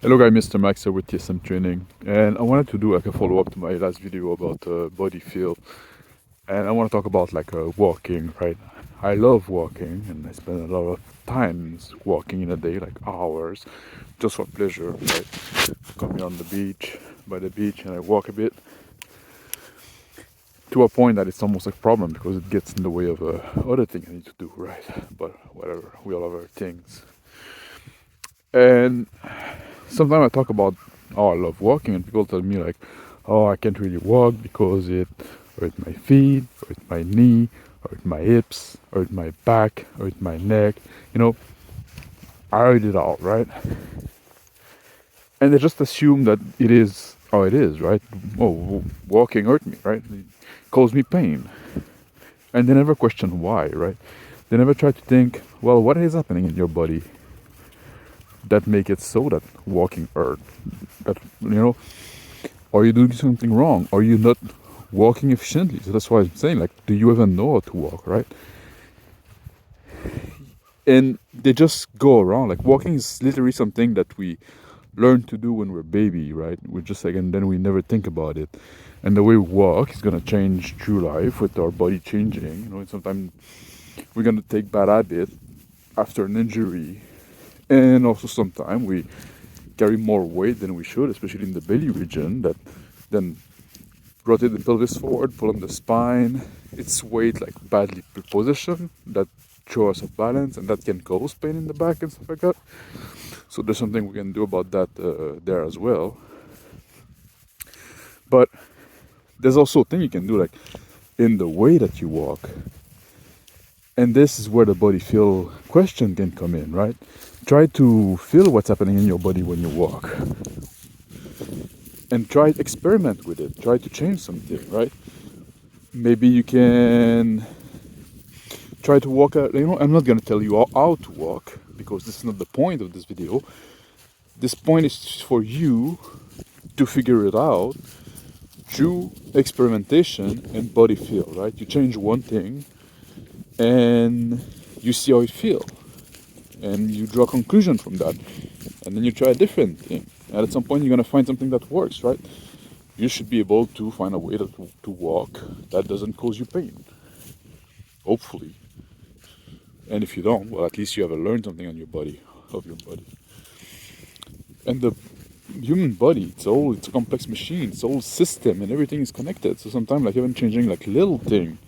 Hello guys, Mr. Max here with TSM Training, and I wanted to do like a follow-up to my last video about body feel, and I want to talk about like walking, right? I love walking, and I spend a lot of times walking in a day, like hours, just for pleasure, right? Come here on the beach, by the beach, and I walk a bit to a point that it's almost a problem because it gets in the way of other things I need to do, right? But whatever, we all have our things, and sometimes I talk about how I love walking, and people tell me like, "Oh, I can't really walk because it hurt my feet, hurt my knee, hurt my hips, hurt my back, hurt my neck." You know, I heard it all, right? And they just assume that it is how it is, right? Oh, walking hurt me, right? It caused me pain, and they never question why, right? They never try to think, well, what is happening in your body that make it so that walking hurt? That are you doing something wrong? Are you not walking efficiently? So that's why I'm saying, like, do you even know how to walk, right? And they just go around. Like, walking is literally something that we learn to do when we're baby, right? We're just like, and then we never think about it. And the way we walk is gonna change through life with our body changing. And sometimes we're gonna take bad habit after an injury, and also sometimes we carry more weight than we should, especially in the belly region. That then rotate the pelvis forward, pull on the spine. It's weight like badly positioned that throw us off balance, and that can cause pain in the back and stuff like that. So there's something we can do about that there as well. But there's also a thing you can do, like in the way that you walk. And this is where the body feel question can come in, right? Try to feel what's happening in your body when you walk, and try to experiment with it. Try to change something, right? Maybe you can try to walk out. I'm not going to tell you how to walk because this is not the point of this video. This point is for you to figure it out through experimentation and body feel, right? You change one thing and you see how it feels, and you draw a conclusion from that, and then you try a different thing, and at some point you're going to find something that works, right? You should be able to find a way to walk that doesn't cause you pain, hopefully. And if you don't, well, at least you have learned something on your body, of your body. And the human body, it's a complex machine, it's a whole system, and everything is connected. So sometimes, like, even changing like little thing,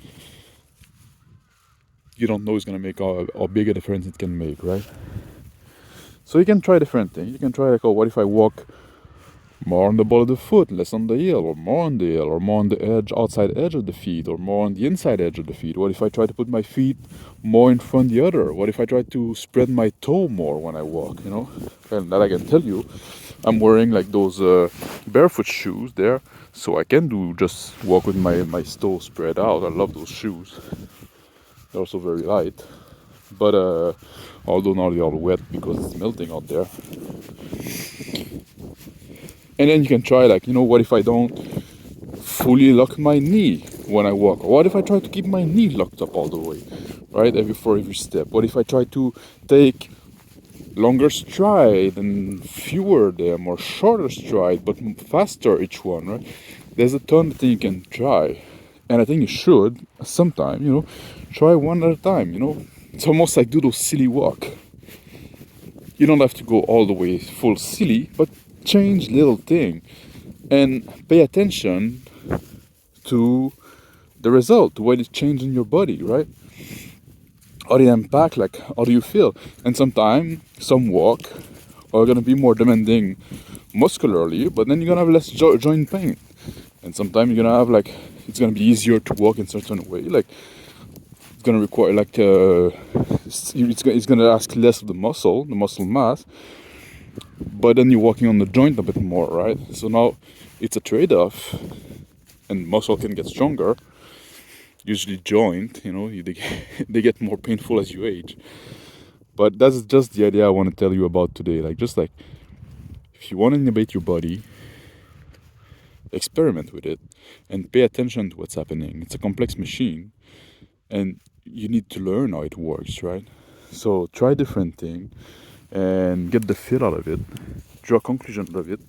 you don't know is gonna make how big a difference it can make, right? So you can try different things. You can try like, oh, what if I walk more on the ball of the foot, less on the heel, or more on the heel, or more on the edge, outside edge of the feet, or more on the inside edge of the feet? What if I try to put my feet more in front of the other? What if I try to spread my toe more when I walk, And that I can tell you, I'm wearing like those barefoot shoes there, so I can just walk with my toe spread out. I love those shoes. They're also very light, but although now they're all wet because it's melting out there. And then you can try like, what if I don't fully lock my knee when I walk? Or what if I try to keep my knee locked up all the way, right? For every step. What if I try to take longer stride and fewer them, or shorter stride but faster each one, right? There's a ton of things you can try, and I think you should sometime, try one at a time. It's almost like do those silly walk. You don't have to go all the way full silly, but change little thing and pay attention to the result, to what is changing your body, right? How the impact, like how do you feel? And sometimes some walk are gonna be more demanding muscularly, but then you're gonna have less joint pain. And sometimes you're gonna have like, it's gonna be easier to walk in certain way, like it's gonna require like it's gonna ask less of the muscle mass, but then you're walking on the joint a bit more, right? So now it's a trade-off, and muscle can get stronger. Usually joint, they get more painful as you age. But that's just the idea I want to tell you about today. Like, just like, if you want to innovate your body, experiment with it and pay attention to what's happening. It's a complex machine, and you need to learn how it works, right? So try different thing and get the feel out of it draw a conclusion out of it.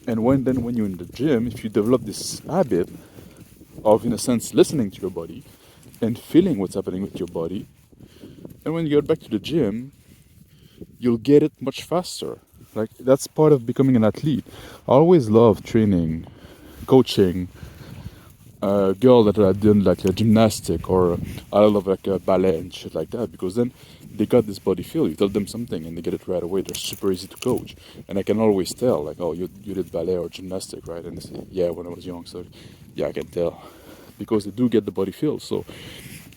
And when you're in the gym, if you develop this habit of, in a sense, listening to your body and feeling what's happening with your body, and when you get back to the gym, you'll get it much faster. Like, that's part of becoming an athlete. I always love training, coaching girl that are doing like a gymnastic, or I love like a ballet and shit like that, because then they got this body feel. You tell them something and they get it right away. They're super easy to coach, and I can always tell, like, oh, you did ballet or gymnastic, right? And they say, yeah, when I was young. So yeah, I can tell, because they do get the body feel. So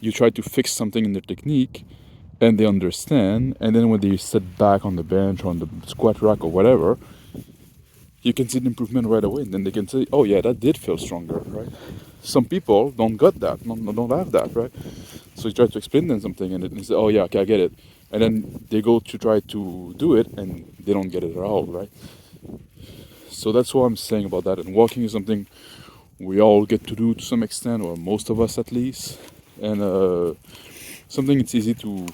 you try to fix something in their technique and they understand, and then when they sit back on the bench or on the squat rack or whatever, you can see the improvement right away. And then they can say, oh yeah, that did feel stronger, right? Some people don't got that, don't have that, right? So you try to explain them something and they say, oh yeah, okay, I get it. And then they go to try to do it and they don't get it at all, right? So that's what I'm saying about that. And walking is something we all get to do to some extent, or most of us at least. And something it's easy to,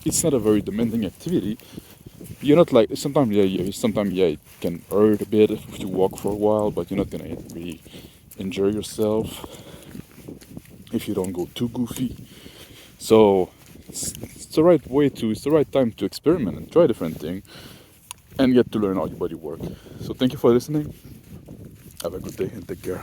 it's not a very demanding activity. You're not like, sometimes yeah, it can hurt a bit if you walk for a while, but you're not gonna really enjoy yourself if you don't go too goofy. So it's the right way to, it's the right time to experiment and try different things and get to learn how your body works. So thank you for listening. Have a good day and take care.